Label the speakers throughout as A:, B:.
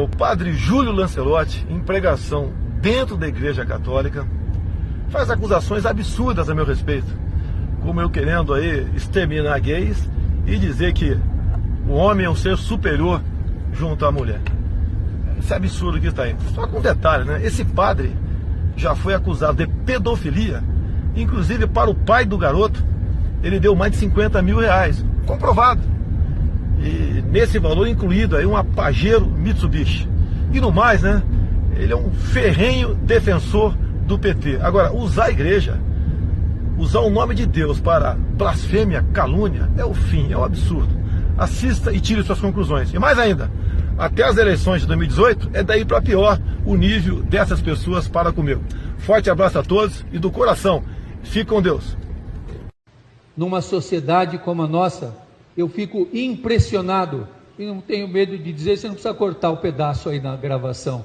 A: O padre Júlio Lancelotti, em pregação dentro da Igreja Católica, faz acusações absurdas a meu respeito, como eu querendo aí exterminar gays e dizer que o homem é um ser superior junto à mulher. Isso é absurdo que está aí. Só com um detalhe, né? Esse padre já foi acusado de pedofilia, inclusive para o pai do garoto, ele deu mais de 50 mil reais, comprovado. E nesse valor incluído aí uma Pajero Mitsubishi. E no mais, né? Ele é um ferrenho defensor do PT. Agora, usar a igreja, usar o nome de Deus para blasfêmia, calúnia, é o fim, é o absurdo. Assista e tire suas conclusões. E mais ainda, até as eleições de 2018, é daí para pior o nível dessas pessoas para comigo. Forte abraço a todos e do coração, fique com Deus.
B: Numa sociedade como a nossa, eu fico impressionado, e não tenho medo de dizer, você não precisa cortar o pedaço aí na gravação,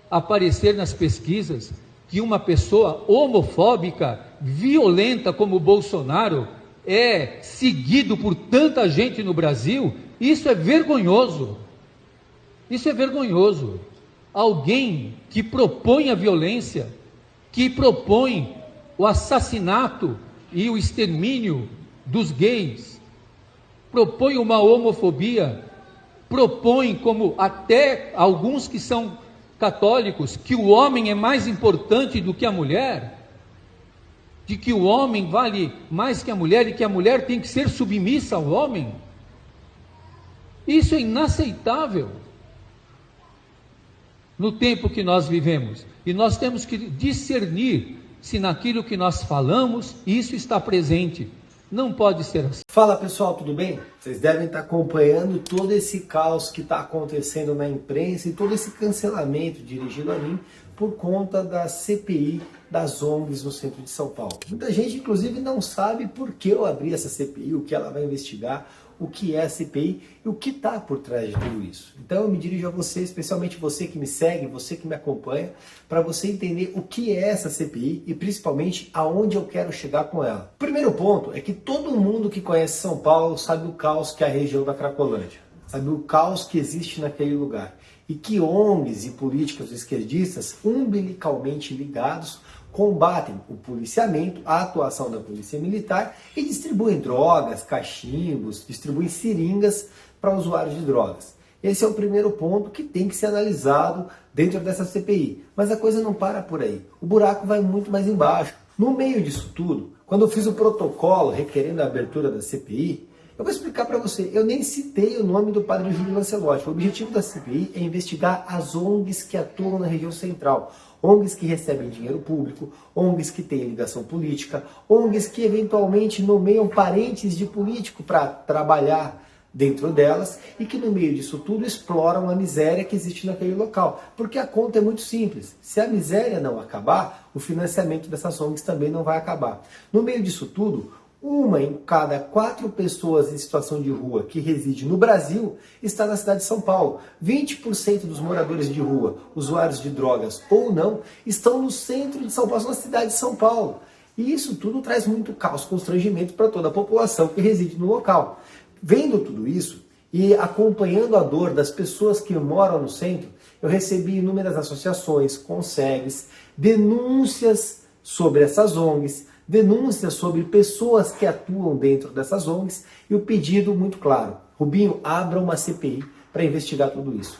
B: aparecer nas pesquisas que uma pessoa homofóbica, violenta como o Bolsonaro, é seguido por tanta gente no Brasil. Isso é vergonhoso. Isso é vergonhoso. Alguém que propõe a violência, que propõe o assassinato e o extermínio dos gays, propõe uma homofobia, propõe, como até alguns que são católicos, que o homem é mais importante do que a mulher, de que o homem vale mais que a mulher e que a mulher tem que ser submissa ao homem. Isso é inaceitável no tempo que nós vivemos, e nós temos que discernir se naquilo que nós falamos isso está presente. Não pode ser assim.
C: Fala pessoal, tudo bem? Vocês devem estar acompanhando todo esse caos que está acontecendo na imprensa e todo esse cancelamento dirigido a mim por conta da CPI das ONGs no centro de São Paulo. Muita gente, inclusive, não sabe por que eu abri essa CPI, o que ela vai investigar, o que é a CPI e o que está por trás de tudo isso. Então eu me dirijo a você, especialmente você que me segue, você que me acompanha, para você entender o que é essa CPI e principalmente aonde eu quero chegar com ela. O primeiro ponto é que todo mundo que conhece São Paulo sabe o caos que é a região da Cracolândia, sabe o caos que existe naquele lugar e que ONGs e políticos esquerdistas umbilicalmente ligados combatem o policiamento, a atuação da polícia militar e distribuem drogas, cachimbos, distribuem seringas para usuários de drogas. Esse é o primeiro ponto que tem que ser analisado dentro dessa CPI. Mas a coisa não para por aí. O buraco vai muito mais embaixo. No meio disso tudo, quando eu fiz o protocolo requerendo a abertura da CPI, eu vou explicar para você, eu nem citei o nome do padre Júlio Lancelotti. O objetivo da CPI é investigar as ONGs que atuam na região central. ONGs que recebem dinheiro público, ONGs que têm ligação política, ONGs que eventualmente nomeiam parentes de político para trabalhar dentro delas e que no meio disso tudo exploram a miséria que existe naquele local. Porque a conta é muito simples. Se a miséria não acabar, o financiamento dessas ONGs também não vai acabar. No meio disso tudo, uma em cada 4 pessoas em situação de rua que reside no Brasil está na cidade de São Paulo. 20% dos moradores de rua, usuários de drogas ou não, estão no centro de São Paulo, na cidade de São Paulo. E isso tudo traz muito caos, constrangimento para toda a população que reside no local. Vendo tudo isso e acompanhando a dor das pessoas que moram no centro, eu recebi inúmeras associações, consegues, denúncias sobre essas ONGs, denúncias sobre pessoas que atuam dentro dessas ONGs e o pedido muito claro: Rubinho, abra uma CPI para investigar tudo isso.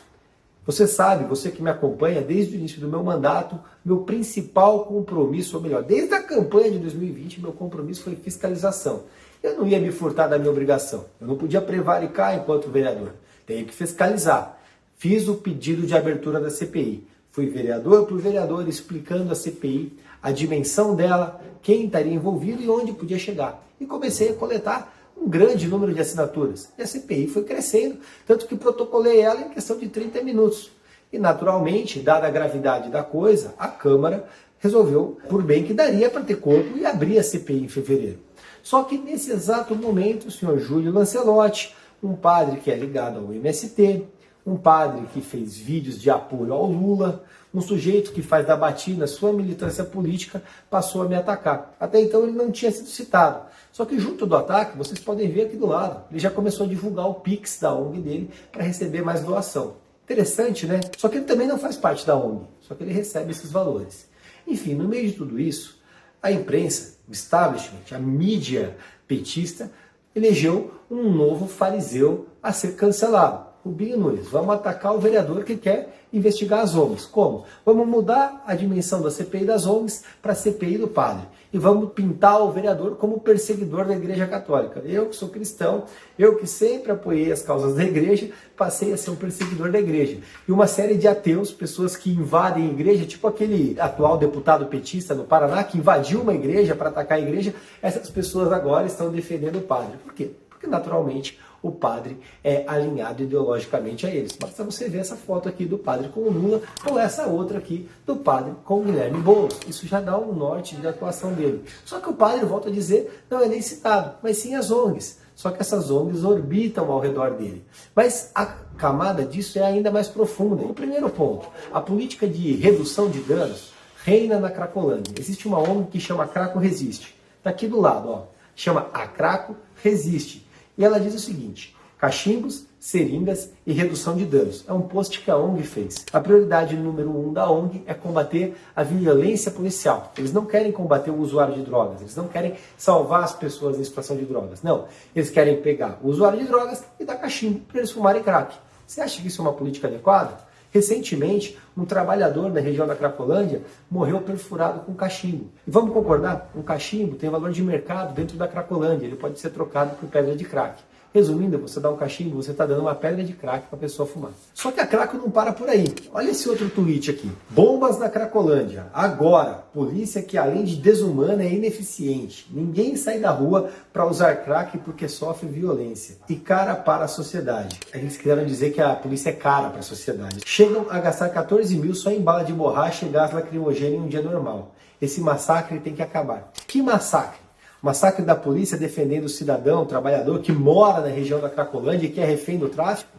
C: Você sabe, você que me acompanha desde o início do meu mandato, meu principal compromisso, ou melhor, desde a campanha de 2020, meu compromisso foi fiscalização. Eu não ia me furtar da minha obrigação, eu não podia prevaricar enquanto vereador, tenho que fiscalizar. Fiz o pedido de abertura da CPI, fui vereador por vereador explicando a CPI, a dimensão dela, quem estaria envolvido e onde podia chegar. E comecei a coletar um grande número de assinaturas. E a CPI foi crescendo, tanto que protocolei ela em questão de 30 minutos. E naturalmente, dada a gravidade da coisa, a Câmara resolveu por bem que daria para ter corpo e abrir a CPI em fevereiro. Só que nesse exato momento, o senhor Júlio Lancelotti, um padre que é ligado ao MST, um padre que fez vídeos de apoio ao Lula, um sujeito que faz da batina sua militância política, passou a me atacar. Até então ele não tinha sido citado. Só que junto do ataque, vocês podem ver aqui do lado, ele já começou a divulgar o Pix da ONG dele para receber mais doação. Interessante, né? Só que ele também não faz parte da ONG, só que ele recebe esses valores. Enfim, no meio de tudo isso, a imprensa, o establishment, a mídia petista, elegeu um novo fariseu a ser cancelado. Rubinho Nunes, vamos atacar o vereador que quer investigar as ONGs. Como? Vamos mudar a dimensão da CPI das ONGs para a CPI do padre. E vamos pintar o vereador como perseguidor da Igreja Católica. Eu que sou cristão, eu que sempre apoiei as causas da igreja, passei a ser um perseguidor da igreja. E uma série de ateus, pessoas que invadem a igreja, tipo aquele atual deputado petista no Paraná, que invadiu uma igreja para atacar a igreja, essas pessoas agora estão defendendo o padre. Por quê? Porque naturalmente o padre é alinhado ideologicamente a eles. Basta você ver essa foto aqui do padre com o Lula ou essa outra aqui do padre com o Guilherme Boulos. Isso já dá um norte de atuação dele. Só que o padre, volta a dizer, não é nem citado, mas sim as ONGs. Só que essas ONGs orbitam ao redor dele. Mas a camada disso é ainda mais profunda. E o primeiro ponto, a política de redução de danos reina na Cracolândia. Existe uma ONG que chama Craco Resiste. Está aqui do lado, ó. Chama A Craco Resiste. E ela diz o seguinte: cachimbos, seringas e redução de danos. É um post que a ONG fez. A prioridade número 1 da ONG é combater a violência policial. Eles não querem combater o usuário de drogas, eles não querem salvar as pessoas em situação de drogas. Não, eles querem pegar o usuário de drogas e dar cachimbo para eles fumarem crack. Você acha que isso é uma política adequada? Recentemente, um trabalhador na região da Cracolândia morreu perfurado com cachimbo. E vamos concordar? Um cachimbo tem valor de mercado dentro da Cracolândia. Ele pode ser trocado por pedra de crack. Resumindo, você dá um cachimbo, você está dando uma pedra de crack para a pessoa fumar. Só que a Craco não para por aí. Olha esse outro tweet aqui. Bombas na Cracolândia. Agora, polícia que além de desumana é ineficiente. Ninguém sai da rua para usar crack porque sofre violência. E cara para a sociedade. Eles quiseram dizer que a polícia é cara para a sociedade. Chegam a gastar 14 mil só em bala de borracha e gás lacrimogêneo em um dia normal. Esse massacre tem que acabar. Que massacre? Massacre da polícia defendendo o cidadão, o trabalhador que mora na região da Cracolândia e que é refém do tráfico?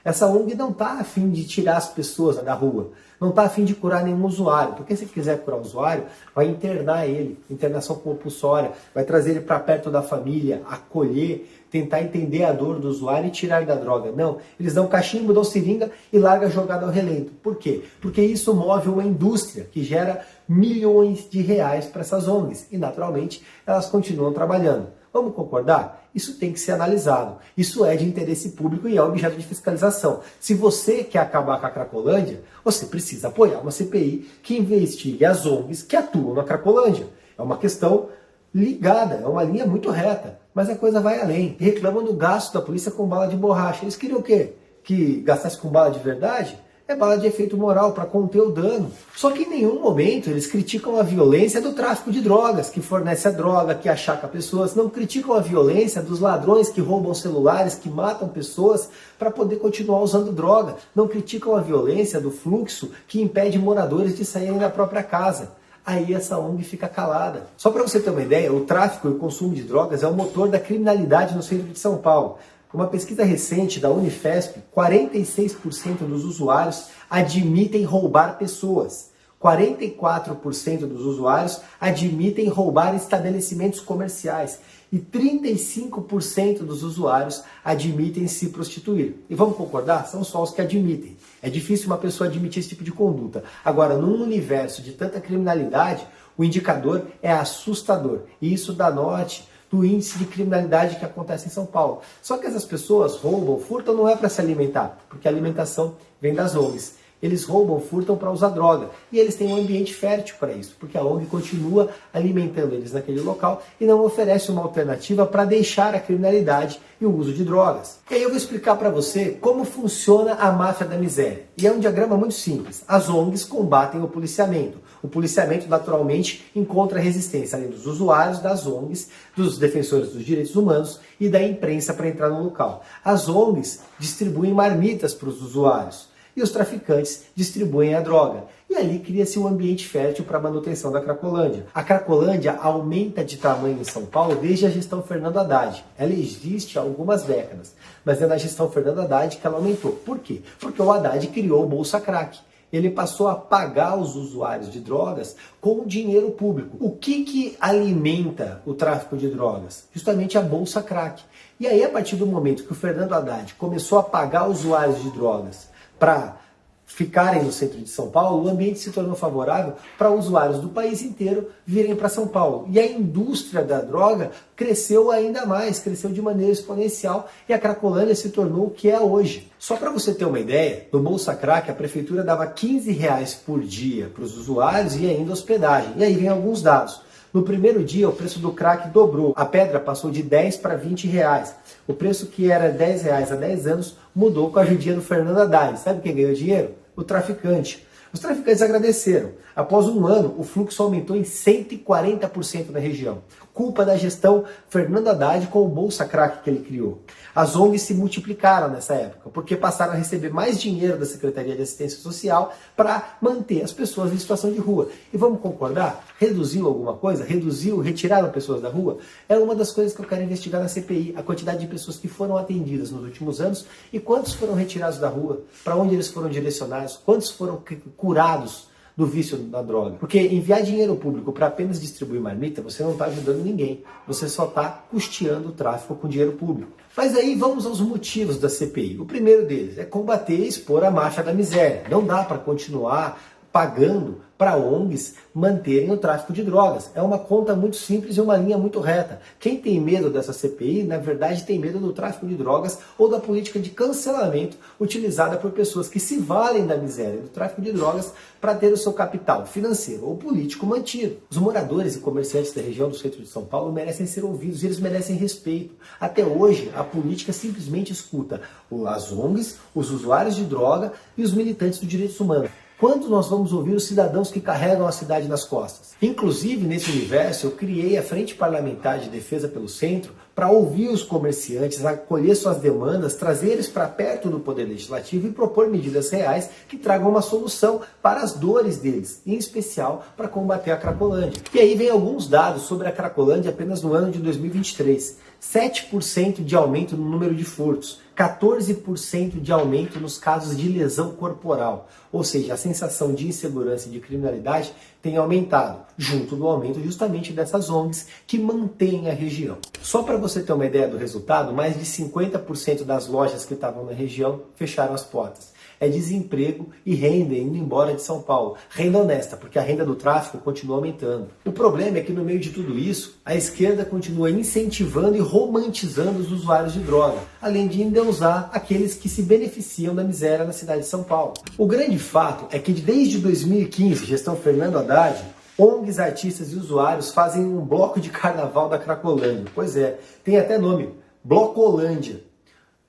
C: Essa ONG não está a fim de tirar as pessoas da rua, não está a fim de curar nenhum usuário, porque se quiser curar o usuário, vai internar ele, internação compulsória, vai trazer ele para perto da família, acolher, tentar entender a dor do usuário e tirar da droga. Não, eles dão cachimbo, dão seringa e larga jogado ao relento. Por quê? Porque isso move uma indústria que gera milhões de reais para essas ONGs e, naturalmente, elas continuam trabalhando. Vamos concordar? Isso tem que ser analisado. Isso é de interesse público e é objeto de fiscalização. Se você quer acabar com a Cracolândia, você precisa apoiar uma CPI que investigue as ONGs que atuam na Cracolândia. É uma questão ligada, é uma linha muito reta. Mas a coisa vai além. Reclamam do gasto da polícia com bala de borracha. Eles queriam o quê? Que gastasse com bala de verdade? É bala de efeito moral para conter o dano. Só que em nenhum momento eles criticam a violência do tráfico de drogas, que fornece a droga, que achaca pessoas. Não criticam a violência dos ladrões que roubam celulares, que matam pessoas para poder continuar usando droga. Não criticam a violência do fluxo que impede moradores de saírem da própria casa. Aí essa ONG fica calada. Só para você ter uma ideia, o tráfico e o consumo de drogas é o motor da criminalidade no centro de São Paulo. Uma pesquisa recente da Unifesp, 46% dos usuários admitem roubar pessoas. 44% dos usuários admitem roubar estabelecimentos comerciais. E 35% dos usuários admitem se prostituir. E vamos concordar? São só os que admitem. É difícil uma pessoa admitir esse tipo de conduta. Agora, num universo de tanta criminalidade, o indicador é assustador. E isso dá norte do índice de criminalidade que acontece em São Paulo. Só que essas pessoas roubam, furtam, não é para se alimentar, porque a alimentação vem das ONGs. Eles roubam, furtam para usar droga. E eles têm um ambiente fértil para isso, porque a ONG continua alimentando eles naquele local e não oferece uma alternativa para deixar a criminalidade e o uso de drogas. E aí eu vou explicar para você como funciona a máfia da miséria. E é um diagrama muito simples. As ONGs combatem o policiamento. O policiamento, naturalmente, encontra resistência além dos usuários, das ONGs, dos defensores dos direitos humanos e da imprensa para entrar no local. As ONGs distribuem marmitas para os usuários. E os traficantes distribuem a droga. E ali cria-se um ambiente fértil para a manutenção da Cracolândia. A Cracolândia aumenta de tamanho em São Paulo desde a gestão Fernando Haddad. Ela existe há algumas décadas, mas é na gestão Fernando Haddad que ela aumentou. Por quê? Porque o Haddad criou o Bolsa Crack. Ele passou a pagar os usuários de drogas com dinheiro público. O que alimenta o tráfico de drogas? Justamente a Bolsa Crack. E aí, a partir do momento que o Fernando Haddad começou a pagar usuários de drogas para ficarem no centro de São Paulo, o ambiente se tornou favorável para usuários do país inteiro virem para São Paulo. E a indústria da droga cresceu ainda mais, cresceu de maneira exponencial e a Cracolândia se tornou o que é hoje. Só para você ter uma ideia, no Bolsa Crack a prefeitura dava R$15 por dia para os usuários e ainda hospedagem. E aí vem alguns dados. No primeiro dia, o preço do crack dobrou. A pedra passou de 10 para R$20. O preço que era R$10 há 10 anos mudou com a ajudinha do Fernando Haddad. Sabe quem ganhou dinheiro? O traficante. Os traficantes agradeceram. Após um ano, o fluxo aumentou em 140% na região. Culpa da gestão Fernando Haddad com o Bolsa Crack que ele criou. As ONGs se multiplicaram nessa época, porque passaram a receber mais dinheiro da Secretaria de Assistência Social para manter as pessoas em situação de rua. E vamos concordar? Reduziu alguma coisa? Retiraram pessoas da rua? É uma das coisas que eu quero investigar na CPI, a quantidade de pessoas que foram atendidas nos últimos anos e quantos foram retirados da rua, para onde eles foram direcionados, quantos foram curados do vício da droga. Porque enviar dinheiro público para apenas distribuir marmita, você não está ajudando ninguém. Você só está custeando o tráfico com dinheiro público. Mas aí vamos aos motivos da CPI. O primeiro deles é combater e expor a máfia da miséria. Não dá para continuar pagando para ONGs manterem o tráfico de drogas. É uma conta muito simples e uma linha muito reta. Quem tem medo dessa CPI, na verdade, tem medo do tráfico de drogas ou da política de cancelamento utilizada por pessoas que se valem da miséria e do tráfico de drogas para ter o seu capital financeiro ou político mantido. Os moradores e comerciantes da região do centro de São Paulo merecem ser ouvidos e eles merecem respeito. Até hoje, a política simplesmente escuta as ONGs, os usuários de droga e os militantes dos direitos humanos. Quando nós vamos ouvir os cidadãos que carregam a cidade nas costas? Inclusive, nesse universo, eu criei a Frente Parlamentar de Defesa pelo Centro para ouvir os comerciantes, acolher suas demandas, trazer eles para perto do Poder Legislativo e propor medidas reais que tragam uma solução para as dores deles, em especial para combater a Cracolândia. E aí vem alguns dados sobre a Cracolândia apenas no ano de 2023. 7% de aumento no número de furtos, 14% de aumento nos casos de lesão corporal, ou seja, a sensação de insegurança e de criminalidade tem aumentado, junto do aumento justamente dessas ONGs que mantêm a região. Só para você ter uma ideia do resultado, mais de 50% das lojas que estavam na região fecharam as portas. É desemprego e renda indo embora de São Paulo. Renda honesta, porque a renda do tráfico continua aumentando. O problema é que no meio de tudo isso, a esquerda continua incentivando e romantizando os usuários de droga, além de endeusar aqueles que se beneficiam da miséria na cidade de São Paulo. O grande fato é que desde 2015, gestão Fernando Haddad, ONGs, artistas e usuários fazem um bloco de carnaval da Cracolândia. Pois é, tem até nome, Blocolândia.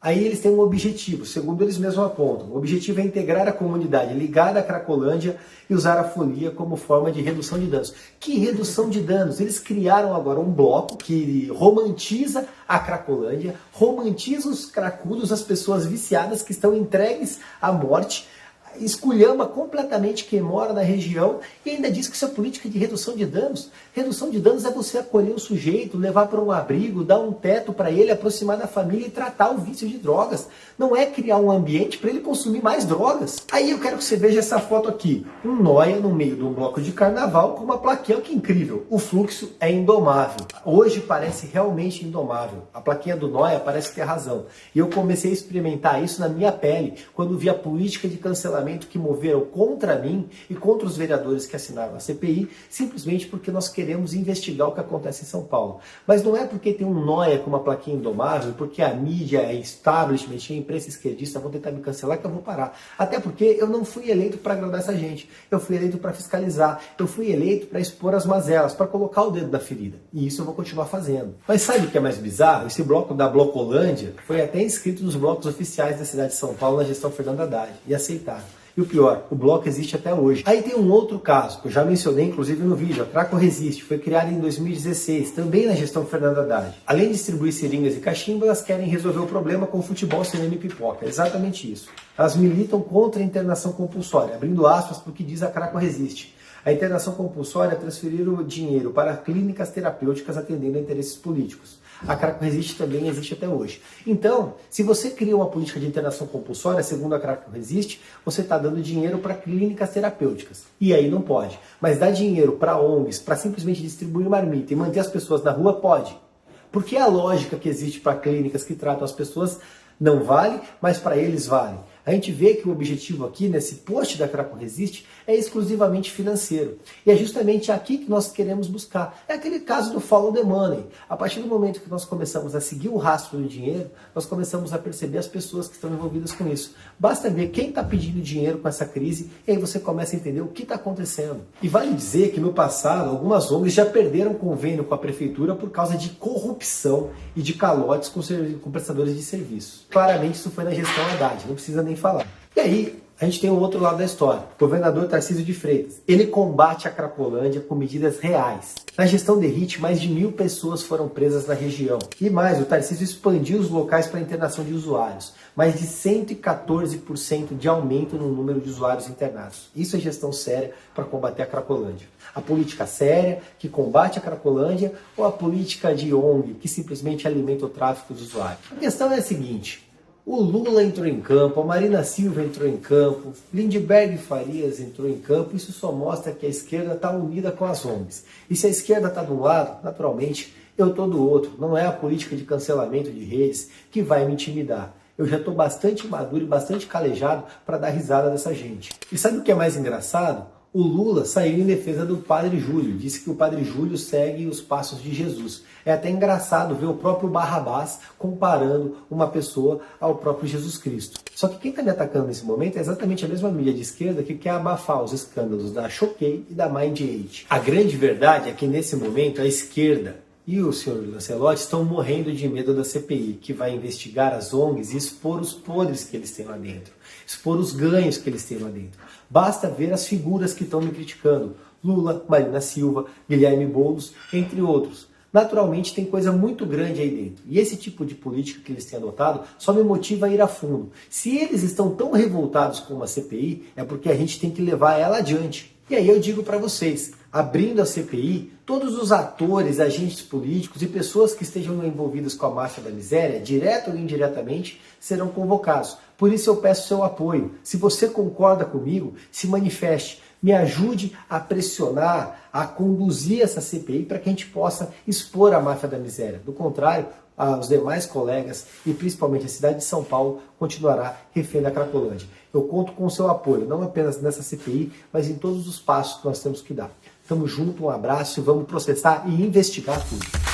C: Aí eles têm um objetivo, segundo eles mesmos apontam. O objetivo é integrar a comunidade ligada à Cracolândia e usar a folia como forma de redução de danos. Que redução de danos? Eles criaram agora um bloco que romantiza a Cracolândia, romantiza os cracudos, as pessoas viciadas que estão entregues à morte, esculhamba completamente quem mora na região e ainda diz que isso é política de redução de danos. Redução de danos é você acolher o sujeito, levar para um abrigo, dar um teto para ele, aproximar da família e tratar o vício de drogas. Não é criar um ambiente para ele consumir mais drogas. Aí eu quero que você veja essa foto aqui. Um nóia no meio de um bloco de carnaval com uma plaquinha, que incrível. O fluxo é indomável. Hoje parece realmente indomável. A plaquinha do nóia parece ter razão. E eu comecei a experimentar isso na minha pele quando vi a política de cancelamento que moveram contra mim e contra os vereadores que assinaram a CPI, simplesmente porque nós queremos investigar o que acontece em São Paulo. Mas não é porque tem um nóia com uma plaquinha indomável, porque a mídia, a establishment, a imprensa esquerdista vão tentar me cancelar que eu vou parar. Até porque eu não fui eleito para agradar essa gente. Eu fui eleito para fiscalizar. Eu fui eleito para expor as mazelas, para colocar o dedo na ferida. E isso eu vou continuar fazendo. Mas sabe o que é mais bizarro? Esse bloco da Blocolândia foi até inscrito nos blocos oficiais da cidade de São Paulo na gestão Fernando Haddad. E aceitaram. E o pior, o bloco existe até hoje. Aí tem um outro caso, que eu já mencionei inclusive no vídeo, a Craco Resiste, foi criada em 2016, também na gestão Fernando Haddad. Além de distribuir seringas e cachimbas, elas querem resolver o problema com futebol, cinema e pipoca. É exatamente isso. Elas militam contra a internação compulsória, abrindo aspas para o que diz a Craco Resiste. A internação compulsória é transferir o dinheiro para clínicas terapêuticas atendendo a interesses políticos. A Craco Resiste também existe até hoje. Então, se você cria uma política de internação compulsória, segundo a Craco Resiste, você está dando dinheiro para clínicas terapêuticas. E aí não pode. Mas dar dinheiro para ONGs, para simplesmente distribuir marmita e manter as pessoas na rua, pode. Porque a lógica que existe para clínicas que tratam as pessoas não vale, mas para eles vale. A gente vê que o objetivo aqui, nesse post da Craco Resiste, é exclusivamente financeiro. E é justamente aqui que nós queremos buscar. É aquele caso do follow the money. A partir do momento que nós começamos a seguir o rastro do dinheiro, nós começamos a perceber as pessoas que estão envolvidas com isso. Basta ver quem está pedindo dinheiro com essa crise e aí você começa a entender o que está acontecendo. E vale dizer que no passado, algumas ONGs já perderam convênio com a prefeitura por causa de corrupção e de calotes com prestadores de serviços. Claramente isso foi na gestão Haddad, não precisa nem falar. E aí, a gente tem o outro lado da história. O governador Tarcísio de Freitas. Ele combate a Cracolândia com medidas reais. Na gestão Derrite, mais de 1.000 pessoas foram presas na região. E mais, o Tarcísio expandiu os locais para internação de usuários. Mais de 114% de aumento no número de usuários internados. Isso é gestão séria para combater a Cracolândia. A política séria, que combate a Cracolândia, ou a política de ONG, que simplesmente alimenta o tráfico dos usuários? A questão é a seguinte. O Lula entrou em campo, a Marina Silva entrou em campo, Lindbergh Farias entrou em campo. Isso só mostra que a esquerda está unida com as ONGs. E se a esquerda está de um lado, naturalmente, eu estou do outro. Não é a política de cancelamento de redes que vai me intimidar. Eu já estou bastante maduro e bastante calejado para dar risada dessa gente. E sabe o que é mais engraçado? O Lula saiu em defesa do Padre Júlio, disse que o Padre Júlio segue os passos de Jesus. É até engraçado ver o próprio Barrabás comparando uma pessoa ao próprio Jesus Cristo. Só que quem está me atacando nesse momento é exatamente a mesma mídia de esquerda que quer abafar os escândalos da Choquei e da Mind8. A grande verdade é que nesse momento a esquerda e o senhor Lancelotti estão morrendo de medo da CPI, que vai investigar as ONGs e expor os podres que eles têm lá dentro, expor os ganhos que eles têm lá dentro. Basta ver as figuras que estão me criticando: Lula, Marina Silva, Guilherme Boulos, entre outros. Naturalmente tem coisa muito grande aí dentro. E esse tipo de política que eles têm adotado só me motiva a ir a fundo. Se eles estão tão revoltados com uma CPI, é porque a gente tem que levar ela adiante. E aí eu digo para vocês, abrindo a CPI, todos os atores, agentes políticos e pessoas que estejam envolvidas com a máfia da miséria, direta ou indiretamente, serão convocados. Por isso eu peço seu apoio. Se você concorda comigo, se manifeste. Me ajude a pressionar, a conduzir essa CPI para que a gente possa expor a máfia da miséria. Do contrário, os demais colegas e principalmente a cidade de São Paulo continuará refém da Cracolândia. Eu conto com o seu apoio, não apenas nessa CPI, mas em todos os passos que nós temos que dar. Tamo junto, um abraço e vamos processar e investigar tudo.